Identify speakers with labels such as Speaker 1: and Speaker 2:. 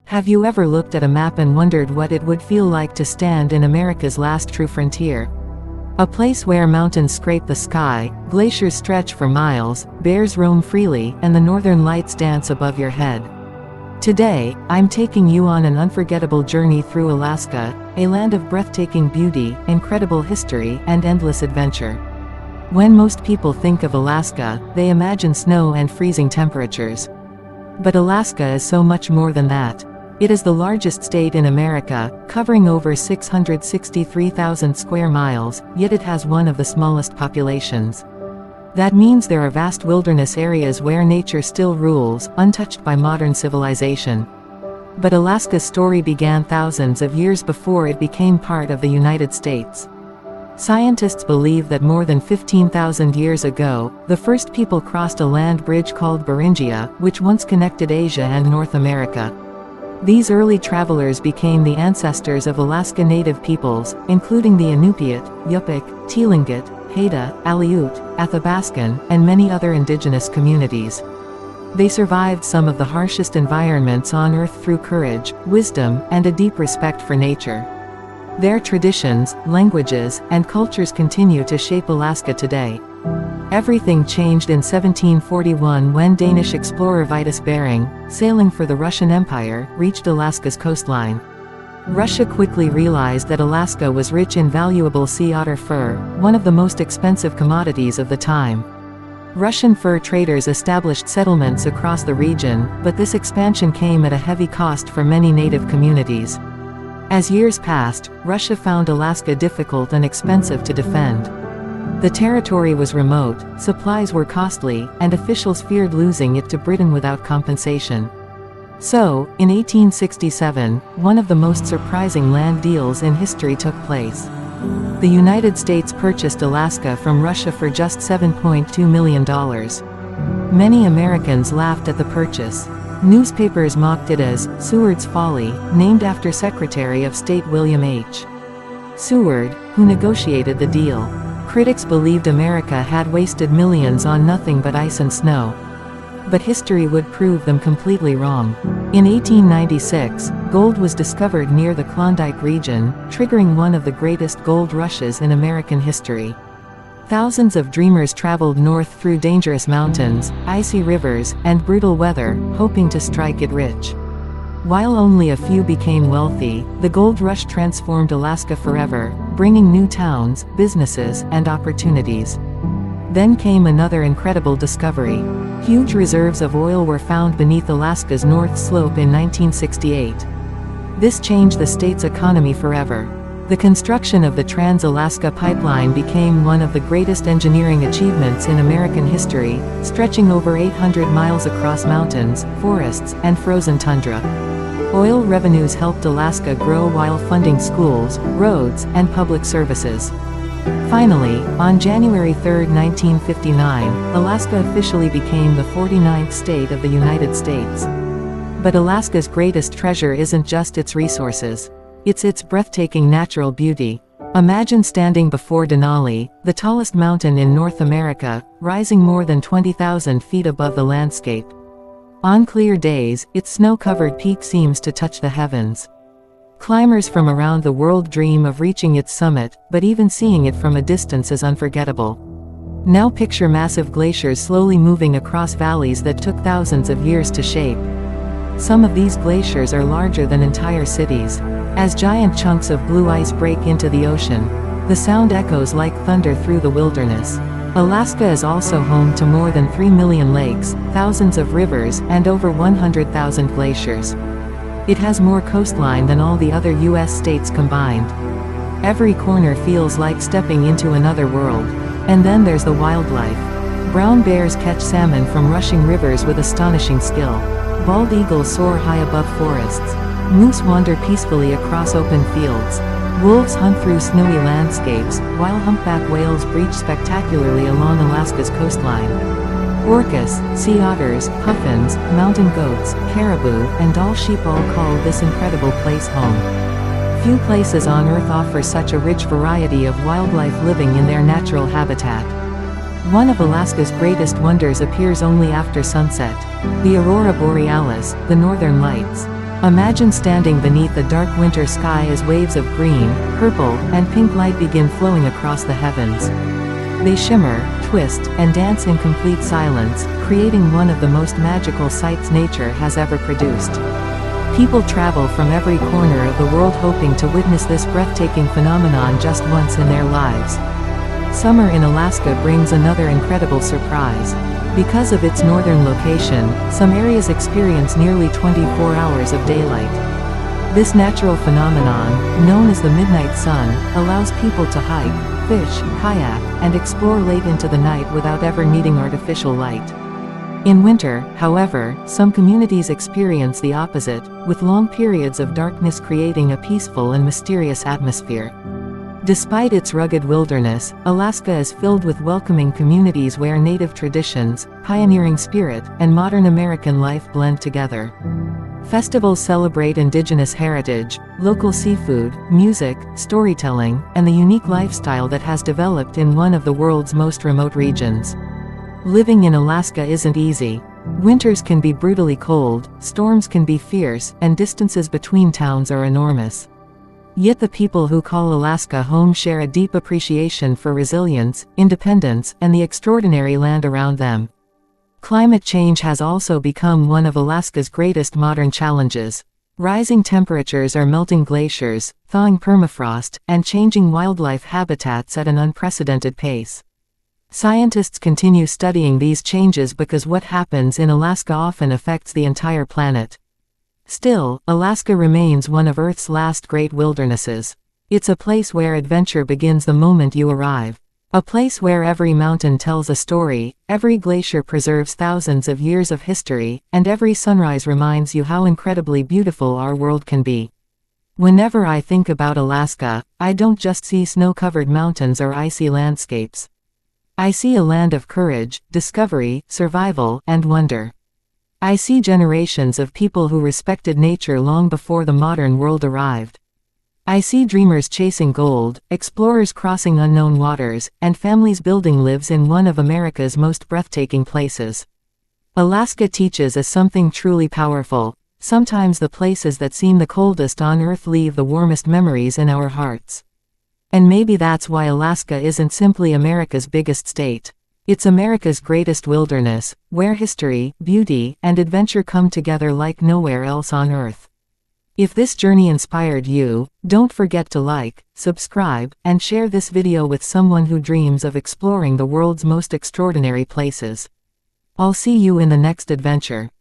Speaker 1: Have you ever looked at a map and wondered what it would feel like to stand in America's last true frontier? A place where mountains scrape the sky, glaciers stretch for miles, bears roam freely, and the northern lights dance above your head. Today, I'm taking you on an unforgettable journey through Alaska, a land of breathtaking beauty, incredible history, and endless adventure. When most people think of Alaska, they imagine snow and freezing temperatures. But Alaska is so much more than that. It is the largest state in America, covering over 663,000 square miles, yet it has one of the smallest populations. That means there are vast wilderness areas where nature still rules, untouched by modern civilization. But Alaska's story began thousands of years before it became part of the United States. Scientists believe that more than 15,000 years ago, the first people crossed a land bridge called Beringia, which once connected Asia and North America. These early travelers became the ancestors of Alaska Native peoples, including the Inupiat, Yupik, Tlingit, Haida, Aleut, Athabaskan, and many other indigenous communities. They survived some of the harshest environments on Earth through courage, wisdom, and a deep respect for nature. Their traditions, languages, and cultures continue to shape Alaska today. Everything changed in 1741 when Danish explorer Vitus Bering, sailing for the Russian Empire, reached Alaska's coastline. Russia quickly realized that Alaska was rich in valuable sea otter fur, one of the most expensive commodities of the time. Russian fur traders established settlements across the region, but this expansion came at a heavy cost for many native communities. As years passed, Russia found Alaska difficult and expensive to defend. The territory was remote, supplies were costly, and officials feared losing it to Britain without compensation. So, in 1867, one of the most surprising land deals in history took place. The United States purchased Alaska from Russia for just $7.2 million. Many Americans laughed at the purchase. Newspapers mocked it as Seward's Folly, named after Secretary of State William H. Seward, who negotiated the deal. Critics believed America had wasted millions on nothing but ice and snow. But history would prove them completely wrong. In 1896, gold was discovered near the Klondike region, triggering one of the greatest gold rushes in American history. Thousands of dreamers traveled north through dangerous mountains, icy rivers, and brutal weather, hoping to strike it rich. While only a few became wealthy, the gold rush transformed Alaska forever, bringing new towns, businesses, and opportunities. Then came another incredible discovery. Huge reserves of oil were found beneath Alaska's North Slope in 1968. This changed the state's economy forever. The construction of the Trans-Alaska Pipeline became one of the greatest engineering achievements in American history, stretching over 800 miles across mountains, forests, and frozen tundra. Oil revenues helped Alaska grow while funding schools, roads, and public services. Finally, on January 3, 1959, Alaska officially became the 49th state of the United States. But Alaska's greatest treasure isn't just its resources. It's its breathtaking natural beauty. Imagine standing before Denali, the tallest mountain in North America, rising more than 20,000 feet above the landscape. On clear days, its snow-covered peak seems to touch the heavens. Climbers from around the world dream of reaching its summit, but even seeing it from a distance is unforgettable. Now picture massive glaciers slowly moving across valleys that took thousands of years to shape. Some of these glaciers are larger than entire cities. As giant chunks of blue ice break into the ocean, the sound echoes like thunder through the wilderness. Alaska is also home to more than 3 million lakes, thousands of rivers, and over 100,000 glaciers. It has more coastline than all the other U.S. states combined. Every corner feels like stepping into another world. And then there's the wildlife. Brown bears catch salmon from rushing rivers with astonishing skill. Bald eagles soar high above forests. Moose wander peacefully across open fields. Wolves hunt through snowy landscapes, while humpback whales breach spectacularly along Alaska's coastline. Orcas, sea otters, puffins, mountain goats, caribou, and Dall sheep all call this incredible place home. Few places on Earth offer such a rich variety of wildlife living in their natural habitat. One of Alaska's greatest wonders appears only after sunset: the Aurora Borealis, the northern lights. Imagine standing beneath a dark winter sky as waves of green, purple, and pink light begin flowing across the heavens. They shimmer, twist, and dance in complete silence, creating one of the most magical sights nature has ever produced. People travel from every corner of the world hoping to witness this breathtaking phenomenon just once in their lives. Summer in Alaska brings another incredible surprise. Because of its northern location, some areas experience nearly 24 hours of daylight. This natural phenomenon, known as the midnight sun, allows people to hike, fish, kayak, and explore late into the night without ever needing artificial light. In winter, however, some communities experience the opposite, with long periods of darkness creating a peaceful and mysterious atmosphere. Despite its rugged wilderness, Alaska is filled with welcoming communities where native traditions, pioneering spirit, and modern American life blend together. Festivals celebrate indigenous heritage, local seafood, music, storytelling, and the unique lifestyle that has developed in one of the world's most remote regions. Living in Alaska isn't easy. Winters can be brutally cold, storms can be fierce, and distances between towns are enormous. Yet the people who call Alaska home share a deep appreciation for resilience, independence, and the extraordinary land around them. Climate change has also become one of Alaska's greatest modern challenges. Rising temperatures are melting glaciers, thawing permafrost, and changing wildlife habitats at an unprecedented pace. Scientists continue studying these changes because what happens in Alaska often affects the entire planet. Still, Alaska remains one of Earth's last great wildernesses. It's a place where adventure begins the moment you arrive. A place where every mountain tells a story, every glacier preserves thousands of years of history, and every sunrise reminds you how incredibly beautiful our world can be. Whenever I think about Alaska, I don't just see snow-covered mountains or icy landscapes. I see a land of courage, discovery, survival, and wonder. I see generations of people who respected nature long before the modern world arrived. I see dreamers chasing gold, explorers crossing unknown waters, and families building lives in one of America's most breathtaking places. Alaska teaches us something truly powerful. Sometimes the places that seem the coldest on Earth leave the warmest memories in our hearts. And maybe that's why Alaska isn't simply America's biggest state. It's America's greatest wilderness, where history, beauty, and adventure come together like nowhere else on Earth. If this journey inspired you, don't forget to like, subscribe, and share this video with someone who dreams of exploring the world's most extraordinary places. I'll see you in the next adventure.